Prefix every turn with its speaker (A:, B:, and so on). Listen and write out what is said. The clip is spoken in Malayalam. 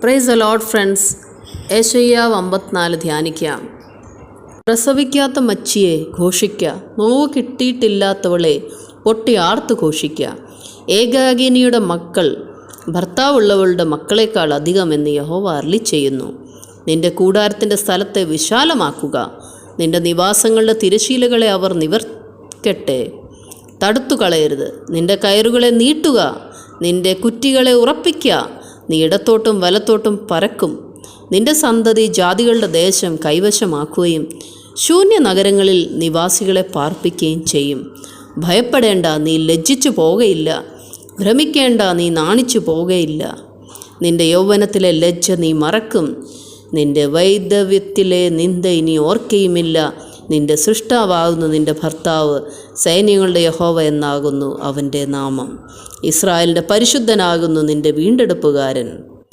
A: Price the Lord friends. യെശയ്യാ 54 ധ്യാനിക്കാം. പ്രസവിക്കാത്ത മച്ചിയെ ഘോഷിക്കുക, നോവ് കിട്ടിയിട്ടില്ലാത്തവളെ പൊട്ടി ആർത്ത് ഘോഷിക്കുക. ഏകാകിനിയുടെ മക്കൾ ഭർത്താവുള്ളവളുടെ മക്കളെക്കാൾ അധികമെന്ന് യഹോവ അരുളിച്ചെയ്യുന്നു. നിന്റെ കൂടാരത്തിൻ്റെ സ്ഥലത്തെ വിശാലമാക്കുക, നിന്റെ നിവാസങ്ങളുടെ തിരശീലകളെ അവർ നിവർക്കട്ടെ. തടുത്തു കളയരുത്. നിന്റെ കയറുകളെ നീട്ടുക, നിന്റെ കുറ്റികളെ ഉറപ്പിക്കുക. നീ ഇടത്തോട്ടും വലത്തോട്ടും പരക്കും. നിന്റെ സന്തതി ജാതികളുടെ ദേശം കൈവശമാക്കുകയും ശൂന്യ നഗരങ്ങളിൽ നിവാസികളെ പാർപ്പിക്കുകയും ചെയ്യും. ഭയപ്പെടേണ്ട, നീ ലജ്ജിച്ചു പോകയില്ല. ഭ്രമിക്കേണ്ട, നീ നാണിച്ചു പോകയില്ല. നിന്റെ യൗവനത്തിലെ ലജ്ജ നീ മറക്കും. നിന്റെ വൈധവ്യത്തിലെ നിന്ദ ഇനി ഓർക്കയുമില്ല. നിന്റെ സൃഷ്ടാവാകുന്നു നിന്റെ ഭർത്താവ്, സൈന്യങ്ങളുടെ യഹോവ എന്നാകുന്നു അവൻ്റെ നാമം. ഇസ്രായേലിൻ്റെ പരിശുദ്ധനാകുന്നു നിന്റെ വീണ്ടെടുപ്പുകാരൻ.